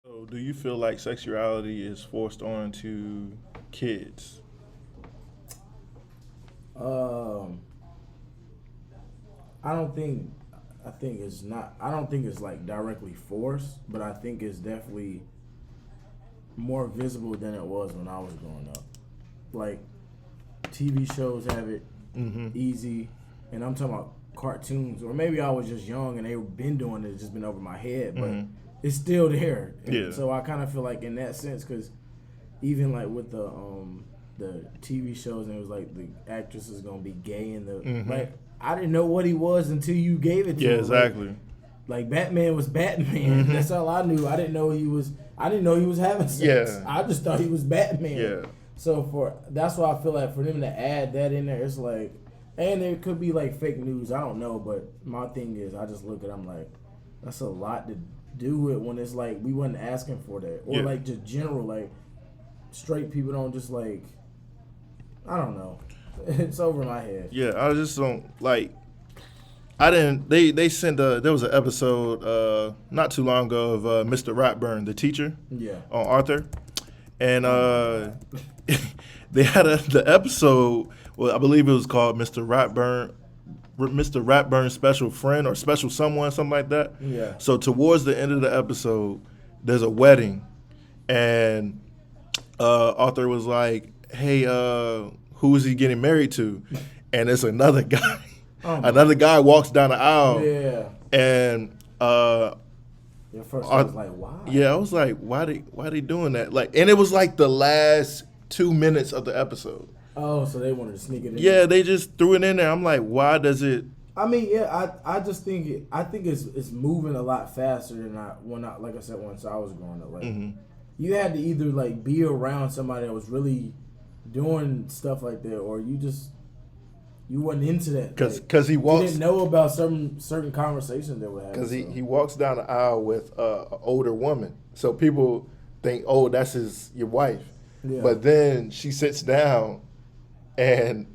So, do you feel like sexuality is forced onto kids? Um, I don't think. I think it's not. I don't think it's like directly forced, but I think it's definitely more visible than it was when I was growing up. Like TV shows have it Mm-hmm. easy, and I'm talking about cartoons, or maybe I was just young and they've been doing it, it's just been over my head, but Mm-hmm. it's still there. Yeah. And so I kind of feel like in that sense, because even like with the TV shows, and it was like the actress is gonna be gay, and the Mhm. like. I didn't know what he was until you gave it to Yeah, him. exactly. Like Batman was Batman. Mhm. That's all I knew. I didn't know he was. I didn't know he was having sex. Yeah. I just thought he was Batman. Yeah. So that's why I feel like for them to add that in there, it's like, and it could be like fake news. I don't know, but my thing is, I just look at. I'm like, that's a lot to do with when it's like we wasn't asking for that, or Yeah. like just general like straight people don't just like. I don't know. It's over my head. Yeah, I just don't like. I didn't. They sent a. There was an episode not too long ago of Mr. Ratburn, the teacher, Yeah. on Arthur, and they had the episode. Well, I believe it was called Mr. Ratburn's special friend or special someone, something like that. Yeah. So towards the end of the episode, there's a wedding, and Arthur was like, "Hey, who is he getting married to?" And it's another guy. Another guy walks down the aisle, Yeah. and At first I was like, why? yeah, I was like, why they doing that? Like, and it was like the last 2 minutes of the episode. Oh, so they wanted to sneak it in. Yeah, they just threw it in there. I'm like, why does it? I mean, yeah, I just think it's moving a lot faster than like I said once I was growing up. Like Mm-hmm. you had to either like be around somebody that was really doing stuff like that, or you wasn't into that. Because he you walks. didn't know about certain conversations that were happening. Because So. he walks down the aisle with an older woman, so people think, oh, that's your wife. Yeah. But then she sits down, and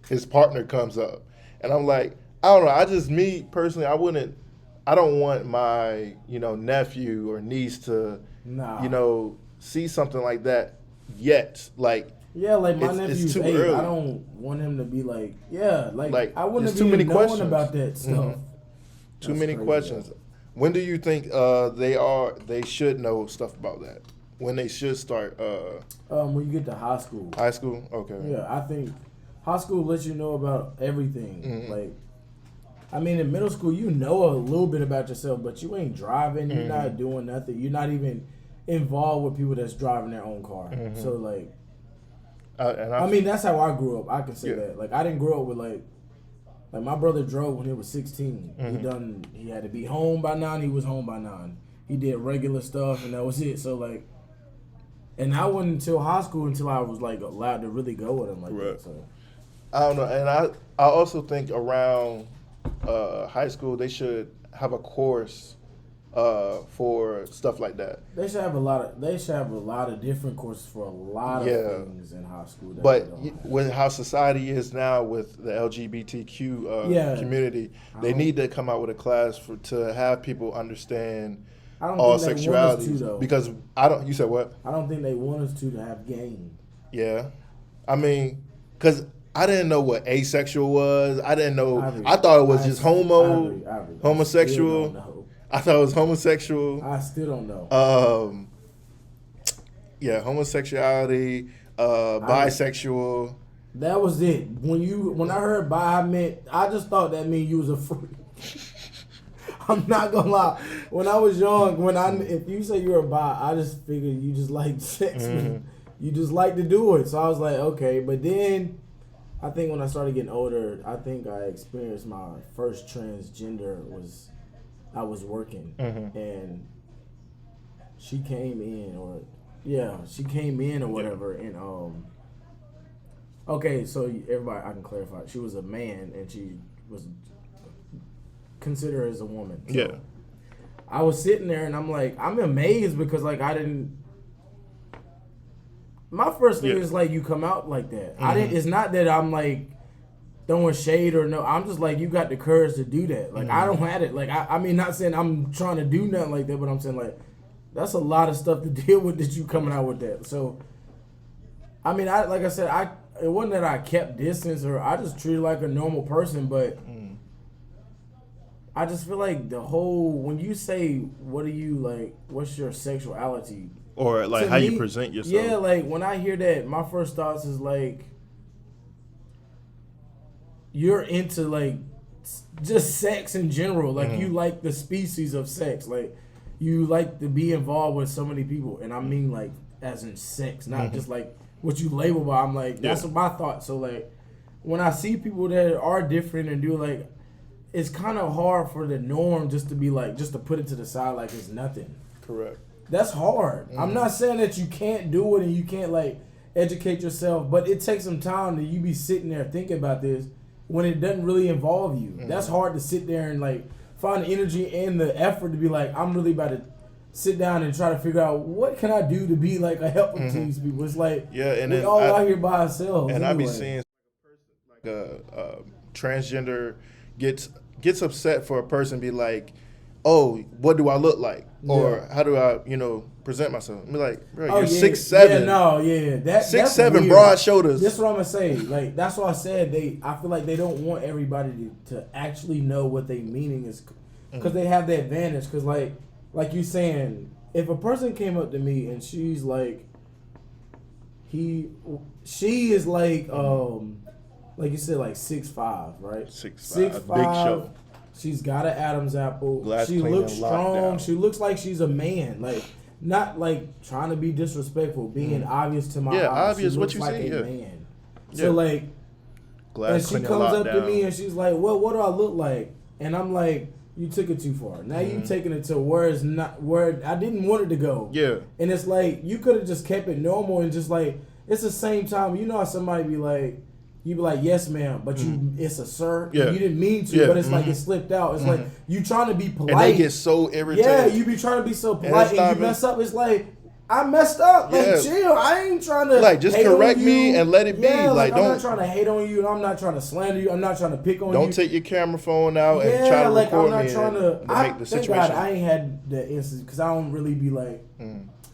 his partner comes up, and I'm like, I don't know. Me personally, I don't want my nephew or niece to Nah. see something like that yet. Like, Yeah, like my it's nephew's too 8. early. I don't want him to be like, Like, I wouldn't there's have too even many known questions. about that stuff. Mhm. Too That's many crazy, questions. though. When do you think they should know stuff about that? When they should start When you get to high school. high school? Okay. Yeah, I think high school lets you know about everything. Mhm. Like, I mean, in middle school, you know a little bit about yourself, but you ain't driving. You're not doing nothing. You're not even involved with people that's driving their own car. So, like, I mean, that's how I grew up. I can say Yeah. that. Like, I didn't grow up with, like my brother drove when he was 16. He had to be home by 9. He was home by 9. He did regular stuff, and that was it. So, like, and I wasn't until high school until I was, like, allowed to really go with him like Right. that. So. I don't know, and I also think around high school they should have a course for stuff like that. They should have a lot of different courses for a lot of Yeah. things in high school. That But they don't have. with how society is now with the LGBTQ Yeah. community, they need to come out with a class to have people understand I don't all think they want us to, sexualities. though. Because I don't. You said what? I don't think they want us to have game. Yeah, I mean, because I didn't know what asexual was. I didn't know. I thought it was just homosexual. I thought it was homosexual. I still don't know. Yeah, homosexuality, bisexual. That was it. When I heard bi, I just thought that meant you was a freak. I'm not gonna lie. When I was young, if you say you're a bi, I just figured you just like sex. You just like to do it. So I was like, okay. But then I think when I started getting older, I think I experienced my first transgender I was working, and she came in or whatever, and okay, so everybody, I can clarify. She was a man, and she was considered as a woman. So Yeah. I was sitting there, and I'm like, I'm amazed because like I didn't. My first thing is like you come out like that. I didn't. It's not that I'm like throwing shade or no. I'm just like you got the courage to do that. Like I don't have it. Like I mean, not saying I'm trying to do nothing like that, but I'm saying like That's a lot of stuff to deal with that you coming out with that. So, I mean, like I said, it wasn't that I kept distance or I just treated like a normal person, but I just feel like the whole when you say what are you like, what's your sexuality or like how you present yourself. Yeah, like when I hear that, my first thoughts is like you're into like just sex in general. Like you like the species of sex. Like you like to be involved with so many people, and I mean like as in sex, not just like what you label by. I'm like that's what my thought. So like when I see people that are different and do like, it's kind of hard for the norm just to be like just to put it to the side like it's nothing. Correct. That's hard. I'm not saying that you can't do it and you can't like educate yourself, but it takes some time that you be sitting there thinking about this when it doesn't really involve you. That's hard to sit there and like find the energy and the effort to be like, I'm really about to sit down and try to figure out what can I do to be like a helper to these people. It's like and we all out here by ourselves. And anyway. I be seeing like a transgender gets upset for a person be like, oh, what do I look like? Or how do I, present myself? I'm like, bro, you're 6'7". That's 6'7", weird. broad shoulders. That's what I'm gonna say. Like that's why I said I feel like they don't want everybody to actually know what their meaning is, because they have the advantage. Because like you saying, if a person came up to me and she's like, she is like you said, like 6'5", right? 6'5", big show. She's got an Adam's apple. Glass she clean looks and strong. lockdown. She looks like she's a man. Like not like trying to be disrespectful, being obvious to my eyes. Obvious she what looks you like see. a man. So Yeah. like, Glass and she clean and comes up to lockdown. me and she's like, "Well, what do I look like?" And I'm like, "You took it too far. Now you taking it to where it's not where I didn't want it to go." Yeah. And it's like you could have just kept it normal and just like it's the same time. You know how somebody be like. You be like, yes, ma'am, but it's a sir. Yeah. You didn't mean to, but it's like it slipped out. It's like you trying to be polite. And they get so irritated. Yeah, you be trying to be so polite and you mess up. It's like, I messed up. Like, chill. I ain't trying to like just hate correct on me you. and let it be. Yeah, Like I'm not trying to hate on you and I'm not trying to slander you. I'm not trying to pick on you. Don't take your camera phone out and try to record I'm not me trying to make the thank situation. God I ain't had the instance because I don't really be like,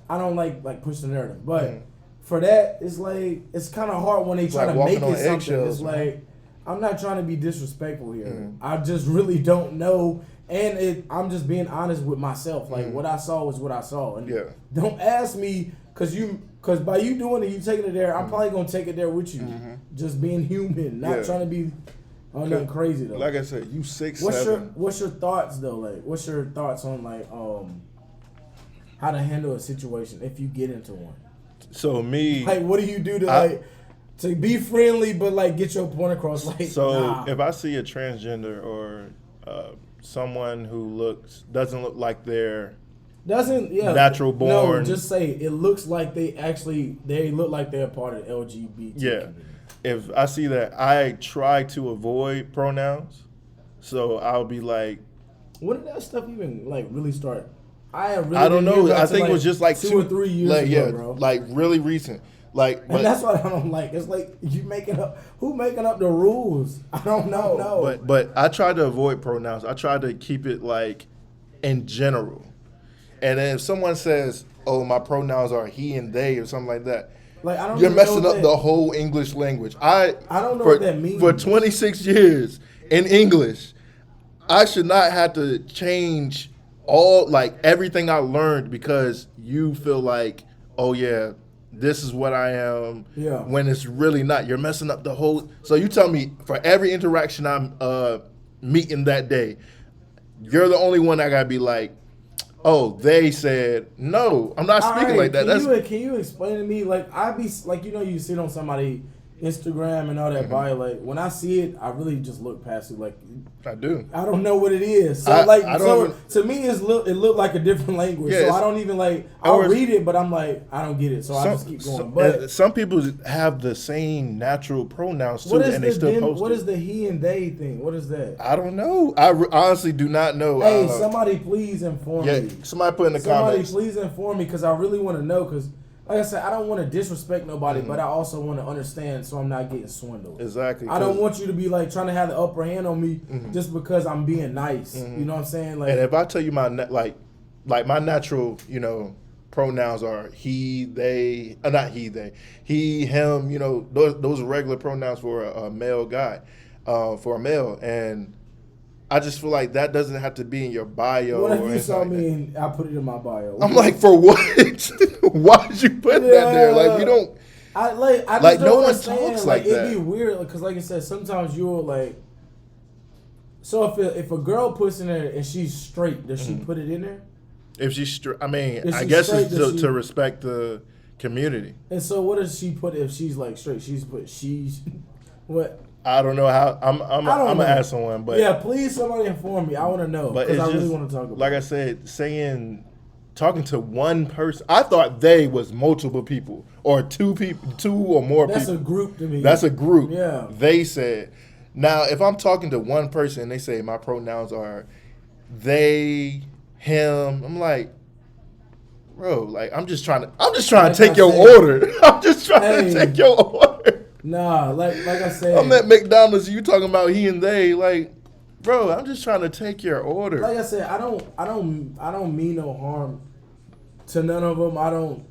I don't like push the narrative. But for that, it's like it's kind of hard when they try like to make walking it on something. eggshells, It's like I'm not trying to be disrespectful here. I just really don't know, and I'm just being honest with myself. Like what I saw was what I saw, and don't ask me because by you doing it, you taking it there. I'm probably gonna take it there with you. Just being human, not trying to be nothing crazy though. Like I said, you 6'7". What's your thoughts though? Like, what's your thoughts on like how to handle a situation if you get into one? So me, like, what do you do to to be friendly but like get your point across? Like, if I see a transgender or someone who doesn't look like they're natural born. No, just say it looks like they look like they're part of the LGBT. Yeah, community. If I see that, I try to avoid pronouns. So I'll be like, when did that stuff even like really start? I don't know. I think it was just like 2 or 3 years ago, bro. Like really recent. Like, and that's what I don't like. It's like who making up the rules? I don't know. No. But I try to avoid pronouns. I try to keep it like in general. And then if someone says, "Oh, my pronouns are he and they" or something like that, like I don't. You're messing up the whole English language. I don't know what that means. For 26 years in English, I should not have to change everything I learned because you feel like, oh yeah, this is what I am. Yeah. When it's really not. You're messing up the whole. So you tell me for every interaction I'm meeting that day, you're the only one I gotta be like, oh, they said no. I'm not speaking like that. Can you explain to me? Like I be like you sit on somebody Instagram and all that bio. Like when I see it, I really just look past it. Like I do. I don't know what it is. So to me, it looked like a different language. Yeah, so I don't even like. I'll read it, but I'm like I don't get it. So I just keep going. But some people have the same natural pronouns too, and they still post What it. is the he and they thing? What is that? I don't know. I honestly do not know. Hey, somebody please inform me. Somebody put in the comments. Somebody please inform me because I really want to know because. Like I said, I don't want to disrespect nobody, but I also want to understand so I'm not getting swindled. Exactly. I don't want you to be like trying to have the upper hand on me just because I'm being nice. You know what I'm saying? Like, and if I tell you my like my natural, pronouns are he, they, not he, they, he, him. Those are regular pronouns for a male guy, for a male, and I just feel like that doesn't have to be in your bio. What if or you saw like me and I put it in my bio? I'm like, for what? Why did you put that there? Like, we don't. I just like, don't no one understand. talks like that. It'd be weird because, like I said, sometimes you'll like. So if a girl puts in there and she's straight, does she put it in there? If she's straight, I mean, If I she's guess straight, it's to respect the community. And so, what does she put if she's like straight? She's what? I don't know how. I'm gonna ask someone, but yeah, please somebody inform me. I want to know because I really want to talk about. Like I said, talking to one person. I thought they was multiple people or two or more people. That's a group to me. That's a group. Yeah. They said. Now, if I'm talking to one person and they say my pronouns are they, him, I'm like, bro, like I'm just trying to take your order. I'm just trying to take your order. Nah, like I said, I'm at McDonald's. You talking about he and they? Like, bro, I'm just trying to take your order. Like I said, I don't mean no harm to none of them.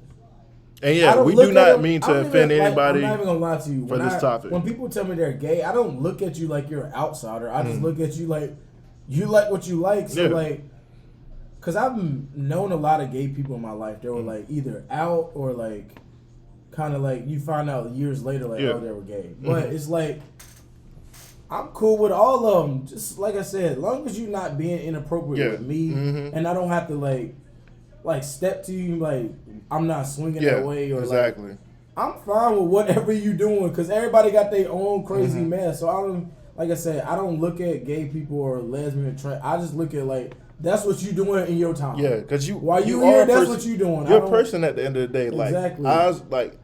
And yeah, we do not mean to offend anybody. I'm not even gonna lie to you for this topic. When people tell me they're gay, I don't look at you like you're an outsider. I just look at you like you like what you like. So like, cause I've known a lot of gay people in my life. They were like either out or like. Kind of like you find out years later, like, oh, they were gay. But it's like, I'm cool with all of them. Just like I said, as long as you're not being inappropriate with me, and I don't have to like step to you, like I'm not swinging that way or exactly. Like, I'm fine with whatever you doing because everybody got their own crazy mess. So I don't, like I said, I don't look at gay people or lesbian or trans. I just look at like. That's what you doing in your time. Yeah, because while you here, that's what you doing. You're a person at the end of the day. Exactly.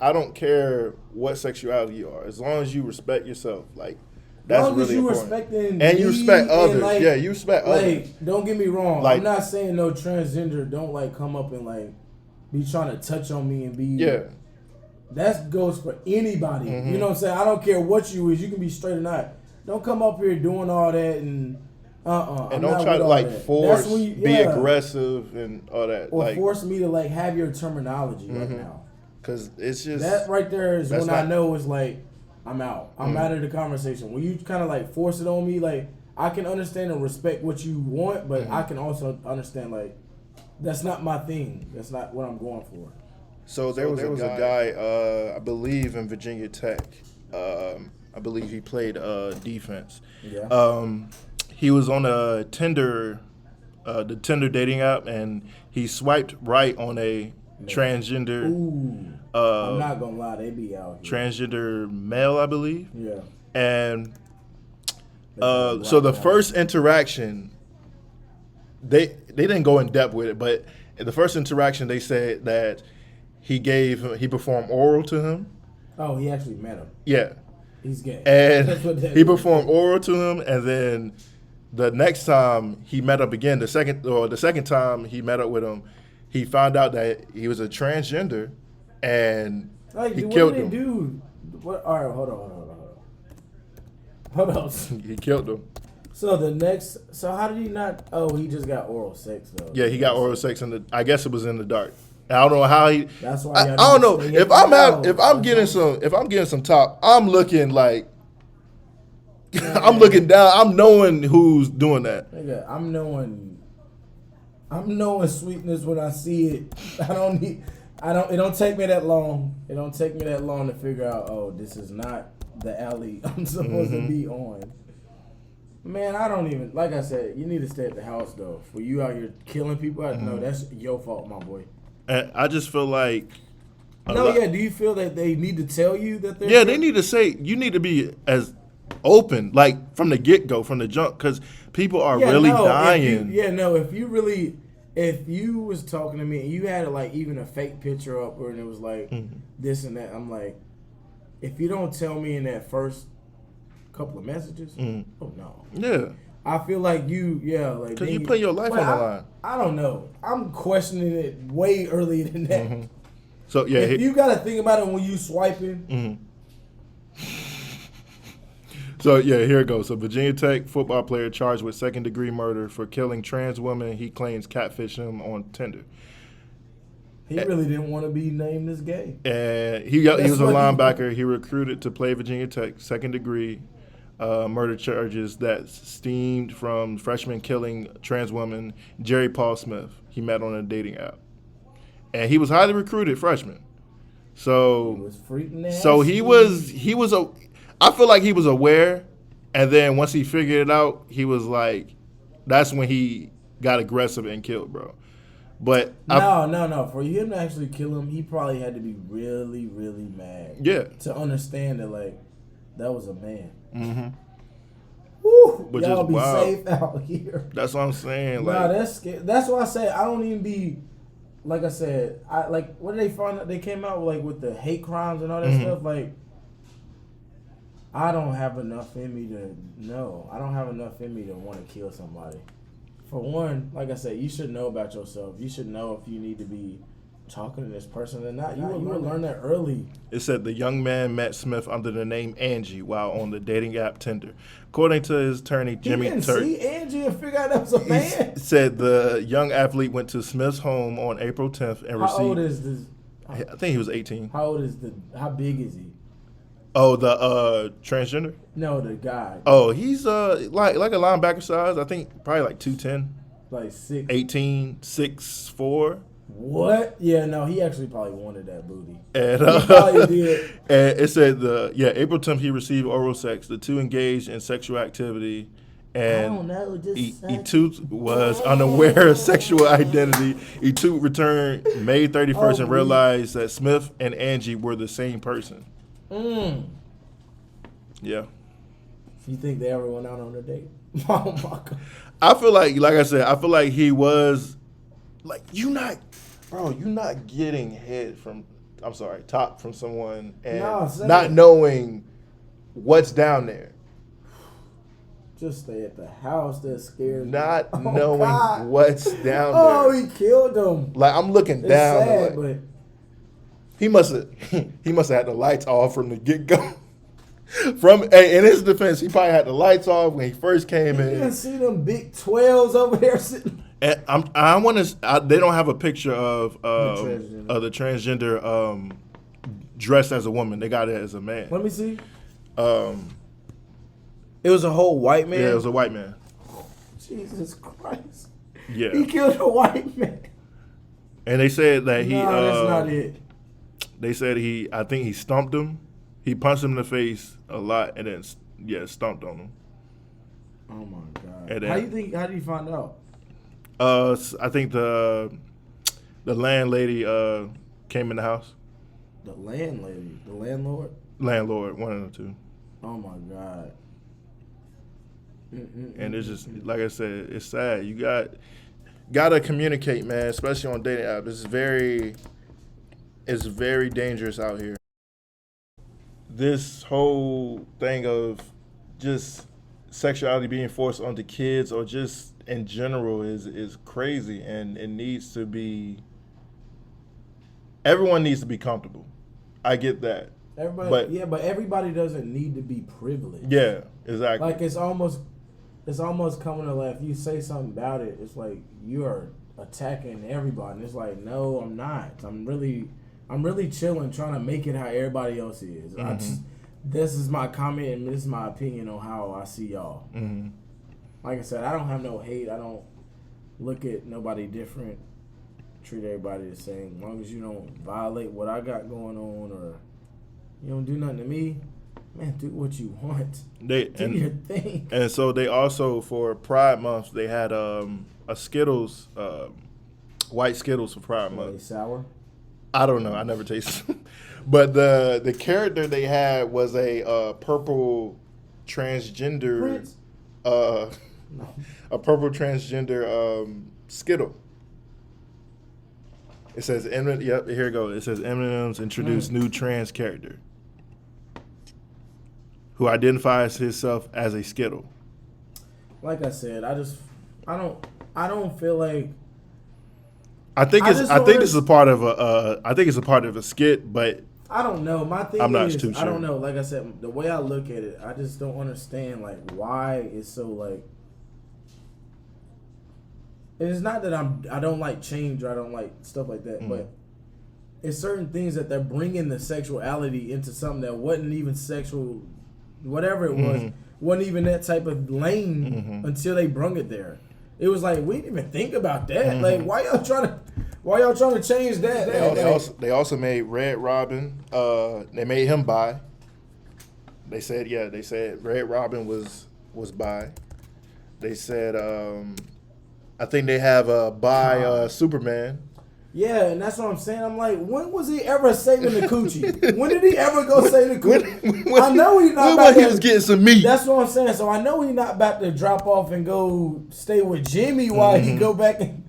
I don't care what sexuality you are, as long as you respect yourself. Like that's really important. And you respect others. Like, yeah, you respect others. Don't get me wrong. Like, I'm not saying no transgender don't like come up and like be trying to touch on me and be. Yeah. That goes for anybody. You know what I'm saying? I don't care what you is. You can be straight or not. Don't come up here doing all that and. And don't try to like force, be aggressive and all that. Or like, force me to like have your terminology right now. Because it's just. That right there is when I know it's like, I'm out. I'm out of the conversation. When you kind of like force it on me, like I can understand and respect what you want, but I can also understand like, that's not my thing. That's not what I'm going for. So there was a guy, I believe in Virginia Tech. I believe he played defense. Yeah. He was on a Tinder, the Tinder dating app, and he swiped right on a transgender. Ooh. I'm not gonna lie, they be out here. Transgender male, I believe. Yeah. And so the first interaction, they didn't go in depth with it, but in the first interaction, they said that he performed oral to him. Oh, he actually met him. Yeah. He's gay. And he performed oral to him, and then the next time he met up again, the second time he met up with him, he found out that he was a transgender, and he killed him. Do? What? All right, hold on. He killed him. So how did he not? Oh, he just got oral sex though. Yeah, he got oral sex I guess it was in the dark. I don't know how he. That's why. I don't know if I'm getting some top. I'm looking like. I'm looking down. I'm knowing who's doing that. Nigga, I'm knowing sweetness when I see it. It don't take me that long. It don't take me that long to figure out, oh, this is not the alley I'm supposed to be on. Man, I don't even, like I said, you need to stay at the house though. For you out here killing people, no, that's your fault, my boy. And I just feel like. Do you feel that they need to tell you that they're. Yeah, they need to say, you need to be as open, like from the get-go, from the jump, because people are really dying. If you was talking to me and you had like even a fake picture up and it was like this and that, I'm like, if you don't tell me in that first couple of messages, oh no. Yeah. I feel like because you put your life on the line. I don't know. I'm questioning it way earlier than that. So yeah, if you got to think about it when you swiping. So, yeah, here it goes. So, Virginia Tech football player charged with second-degree murder for killing trans woman he claims catfished him on Tinder. He really didn't want to be named this gay. And he was a linebacker. He recruited to play Virginia Tech, second-degree murder charges that stemmed from freshman killing trans woman Jerry Paul Smith. He met on a dating app. And he was highly recruited freshman. So He was freaking nasty. So he was I feel like he was aware, and then once he figured it out, he was like, that's when he got aggressive and killed, bro. But no. For him to actually kill him, he probably had to be really, really mad. Yeah. To understand that, like, that was a man. Mm-hmm. Woo! Which Y'all is be wild. safe out here. That's what I'm saying. Nah, Like, that's scary. That's why I said I don't even be. Like I said, what did they find out? They came out with the hate crimes and all that stuff. Like, I don't have enough in me to know. I don't have enough in me to want to kill somebody. For one, like I said, you should know about yourself. You should know if you need to be talking to this person or not. You will learn that early. it said the young man met Smith under the name Angie while on the dating app Tinder. According to his attorney, Jimmy He didn't Turk, see Angie and figure out that was a man. said the young athlete went to Smith's home on April 10th and How old received. is this? I think he was 18. How old is how big is he? Oh, the transgender? No, the guy. Oh, he's like a linebacker size. I think probably like 210, Like 6. 18, 6'4". What? Yeah, no, he actually probably wanted that booty. And, He probably did. and it said April 10th he received oral sex. The two engaged in sexual activity, and I don't know, just Etoot was unaware of sexual identity. Etoot returned May 31st and realized that Smith and Angie were the same person. Yeah. You think they ever went out on a date? Oh my god. I feel like I said, I feel like he was like, you're not getting head from, top from someone and not knowing what's down there. Just stay at the house. That's scary. Not knowing what's down there. Oh, he killed him. Like, I'm looking It's down. sad, Like, but he must have had the lights off from the get go. In his defense, he probably had the lights off when he first came you in. didn't see them big 12s over there sitting. And they don't have a picture of the transgender dressed as a woman. They got it as a man. Let me see. It was a whole white man. Yeah, it was a white man. Jesus Christ. Yeah. He killed a white man. And they said that he. No, that's not it. They said I think he stomped him. He punched him in the face a lot, and then stomped on him. Oh my god! And then, how do you find out? I think the landlady came in the house. The landlady, the landlord. Landlord, one of the two. Oh my god! And it's just like I said, it's sad. You gotta communicate, man, especially on dating apps. It's very dangerous out here. This whole thing of just sexuality being forced onto kids or just in general is crazy, and it needs to be. Everyone needs to be comfortable. I get that. But everybody doesn't need to be privileged. Yeah, exactly. Like it's almost coming to like if you say something about it, it's like you are attacking everybody. And it's like, no, I'm not. I'm really chilling, trying to make it how everybody else is. This is my comment and this is my opinion on how I see y'all. Mm-hmm. Like I said, I don't have no hate. I don't look at nobody different. Treat everybody the same. As long as you don't violate what I got going on or you don't do nothing to me, man, do what you want. Do your thing. And so they also, for Pride Month, they had a Skittles, white Skittles for Pride Month. Are they sour? I don't know. I never tasted them. But the character they had was a purple transgender. Prince? No. A purple transgender Skittle. It says, yep, here it goes. It says M&M's introduced new trans character who identifies himself as a Skittle. Like I said, I don't feel like. I think it's a part of a skit, but I don't know. My thing I'm not is, too sure. I don't know. Like I said, the way I look at it, I just don't understand like why it's so like. And it's not that I don't like change or I don't like stuff like that, but it's certain things that they're bringing the sexuality into something that wasn't even sexual, whatever it was, wasn't even that type of lane until they brung it there. It was like we didn't even think about that. Like why y'all trying to change that? They also made Red Robin. They made him bi. They said Red Robin was bi. They said I think they have a bi Superman. Yeah, and that's what I'm saying. I'm like, when was he ever saving the coochie? When did he ever go save the coochie? I know he's not about to. He was getting some meat. That's what I'm saying. So I know he's not about to drop off and go stay with Jimmy while he go back and.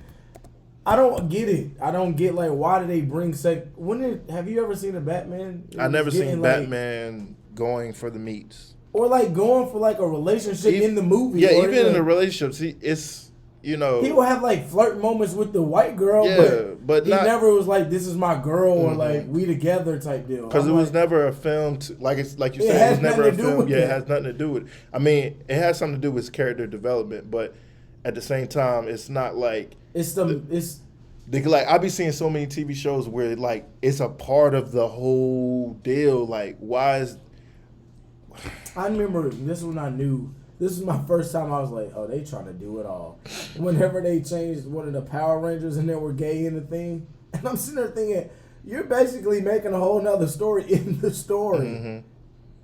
I don't get it. I don't get like why did they bring sex? Have you ever seen a Batman? I never seen Batman going for the meats or like going for like a relationship in the movie. Yeah, even in a relationship, see, it's. You know, he will have like flirt moments with the white girl, but he never was like, "This is my girl" or like "we together" type deal. Because it was never a film. Like you said, it was never a film. Yeah, it has nothing to do with. I mean, it has something to do with character development, but at the same time, it's not like like I be seeing so many TV shows where like it's a part of the whole deal. Like, why is? I remember this one. I knew. This is my first time I was like, oh, they trying to do it all. Whenever they changed one of the Power Rangers and they were gay in the thing. And I'm sitting there thinking, you're basically making a whole nother story in the story.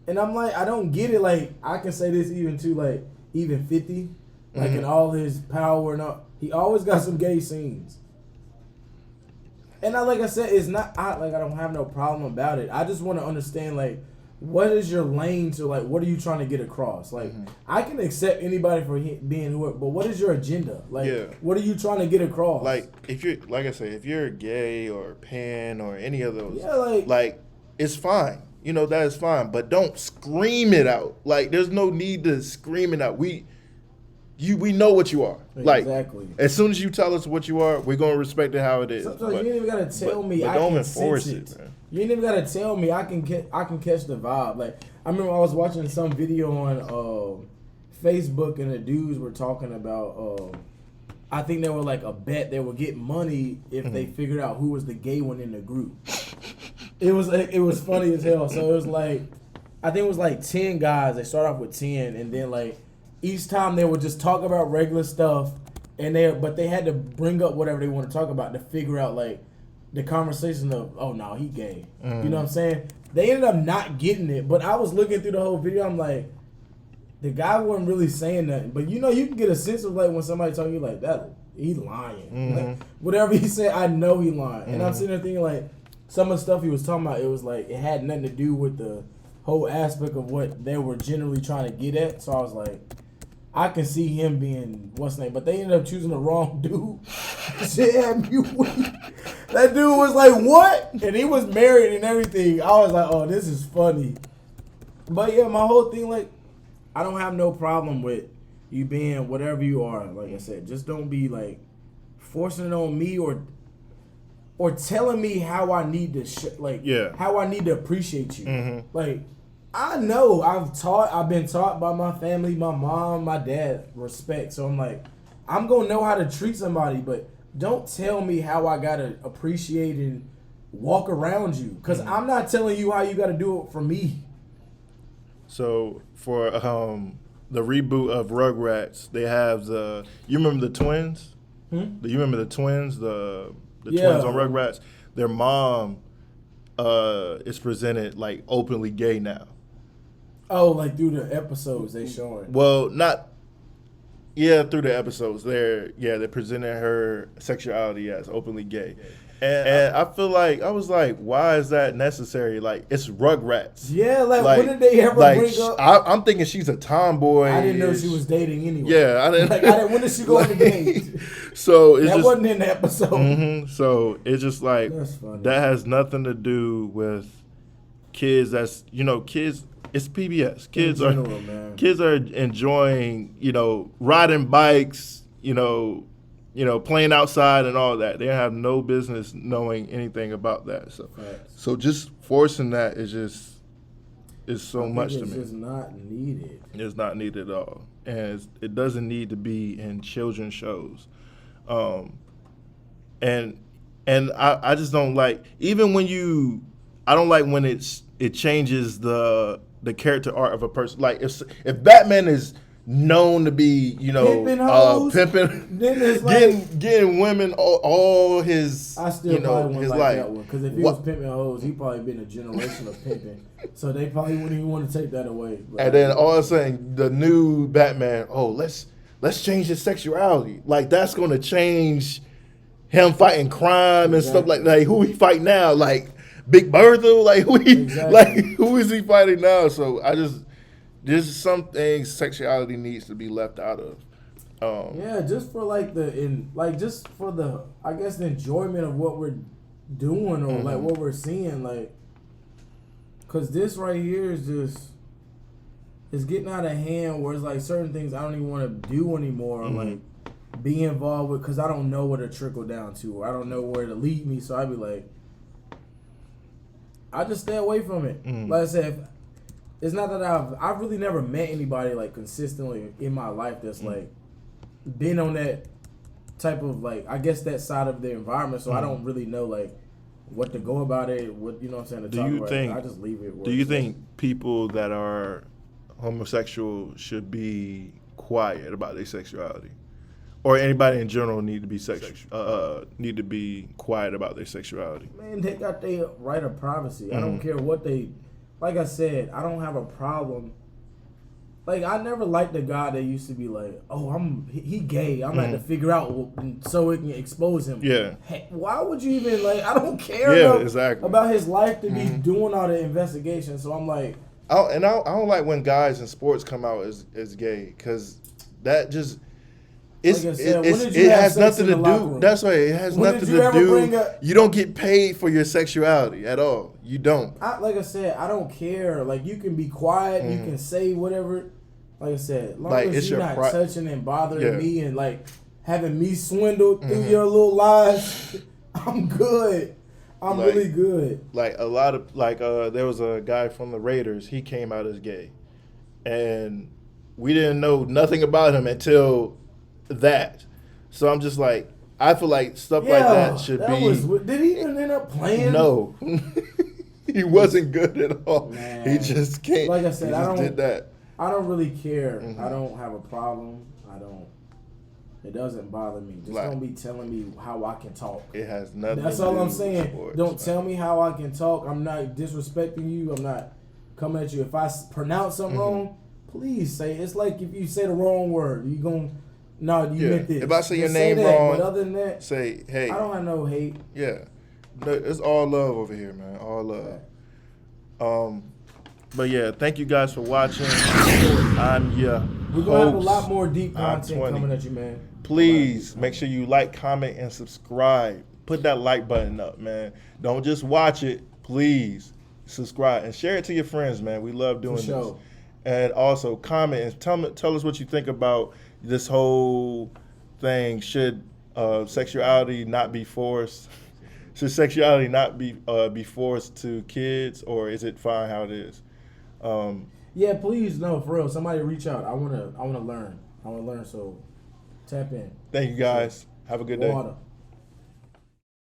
And I'm like, I don't get it. Like, I can say this even to, like, even 50. Like, in all his power and all. He always got some gay scenes. And like I said, it's not, I don't have no problem about it. I just want to understand, like, what is your lane to like? What are you trying to get across? Like, I can accept anybody for being whoever, but what is your agenda? Like, what are you trying to get across? Like, if you're, like I say, if you're gay or pan or any of those, like it's fine. You know, that is fine, but don't scream it out. Like, there's no need to scream it out. We know what you are. Exactly. Like, as soon as you tell us what you are, we're gonna respect it how it is. Sometimes you ain't even gotta tell me. But I don't can enforce sense it, man. You ain't even gotta tell me. I can catch the vibe. Like, I remember I was watching some video on Facebook and the dudes were talking about. I think they were like a bet they would get money if they figured out who was the gay one in the group. It was funny as hell. So it was like, I think it was like 10 guys. They start off with 10, and then like each time they would just talk about regular stuff, but they had to bring up whatever they want to talk about to figure out like the conversation of, oh no, he gay. You know what I'm saying? They ended up not getting it, but I was looking through the whole video. I'm like, the guy wasn't really saying nothing, but you know, you can get a sense of like when somebody telling you like that, he lying. Like, whatever he said, I know he lying. And I'm sitting there thinking like some of the stuff he was talking about, it was like it had nothing to do with the whole aspect of what they were generally trying to get at. So I was like, I can see him being what's his name, but they ended up choosing the wrong dude. Damn, you weak. That dude was like, what? And he was married and everything. I was like, oh, this is funny. But yeah, my whole thing, like, I don't have no problem with you being whatever you are. Like I said, just don't be like forcing it on me or telling me how I need to how I need to appreciate you. Like, I know I've been taught by my family, my mom, my dad, respect. So I'm like, I'm gonna know how to treat somebody, but don't tell me how I gotta appreciate and walk around you, because I'm not telling you how you gotta do it for me. So for the reboot of Rugrats, they have you remember the twins? You remember the twins? The twins on Rugrats? Their mom is presented like openly gay now. Oh, like through the episodes they showing. Well, not through the episodes. They're presenting her sexuality as openly gay. And I feel like I was like, why is that necessary? Like, it's Rugrats. Yeah, like when did they ever bring up? I'm thinking she's a tomboy. I didn't know she was dating anyway. Yeah, I didn't. When did she go on the date? So it's that wasn't in the episode. So it's just like that has nothing to do with kids. That's kids. It's PBS. Kids Kids are enjoying riding bikes. playing outside and all that. They have no business knowing anything about that. So just forcing that is so much to me. It's just not needed. It's not needed at all, and it doesn't need to be in children's shows. And I just don't like, even when I don't like when it changes the character art of a person. Like if Batman is known to be, pimping, then it's like getting women all his, I still probably wouldn't his like life. that one, because if he was pimping hoes, he probably been a generation of pimping, so they probably wouldn't even want to take that away. But and then all of a sudden, the new Batman, let's change his sexuality. Like that's gonna change him fighting crime and stuff like that. Like, who he fight now? Like Big Bertha? Like who is he fighting now? So there's some things sexuality needs to be left out of. Just for just for the, I guess, the enjoyment of what we're doing, or like what we're seeing, like, cause this right here is just, it's getting out of hand, where it's like certain things I don't even want to do anymore, like be involved with, cause I don't know where to trickle down to, or I don't know where to lead me, so I'd be like, I just stay away from it. Like I said, it's not that I've really never met anybody like consistently in my life that's like been on that type of, like, I guess, that side of the environment, so I don't really know like what to go about it, what, you know what I'm saying, to talk about it. I just leave it. Do you think people that are homosexual should be quiet about their sexuality? Or anybody in general need to be quiet about their sexuality? Man, they got their right of privacy. I don't care what they, like I said, I don't have a problem. Like, I never liked the guy that used to be like, oh, he gay. I'm going to figure out so it can expose him. Yeah. Hey, why would you even, like, I don't care exactly. about his life to be doing all the investigation. So I'm like. I don't like when guys in sports come out as gay, because that just. It has nothing to do. That's right. It has nothing to do. You don't get paid for your sexuality at all. You don't. Like I said, I don't care. Like, you can be quiet. You can say whatever. Like I said, as long as you're not touching and bothering me and like having me swindled through your little lies, I'm good. I'm really good. Like a lot of there was a guy from the Raiders. He came out as gay, and we didn't know nothing about him until that. So I'm just like, I feel like stuff like that should be. Did he even end up playing? No, he wasn't good at all. Man. He just can't. Like I said, did that. I don't really care. I don't have a problem. It doesn't bother me. Just don't be telling me how I can talk. It has nothing. That's to all do I'm saying. with sports, don't tell me how I can talk. I'm not disrespecting you. I'm not coming at you. If I pronounce something wrong, please say it. It's like if you say the wrong word, you meant this. If I say your Just name say that, wrong, but other than that, say hey. I don't have no hate. Yeah, it's all love over here, man. All love. But yeah, thank you guys for watching. I'm your We're gonna have a lot more deep content coming at you, man. Please make sure you like, comment, and subscribe. Put that like button up, man. Don't just watch it. Please subscribe and share it to your friends, man. We love doing this. And also comment and tell us what you think about this whole thing. Should sexuality not be forced? Should sexuality not be forced to kids, or is it fine how it is? Yeah, please, no, for real. Somebody reach out. I wanna learn. So tap in. Thank you guys. Have a good day.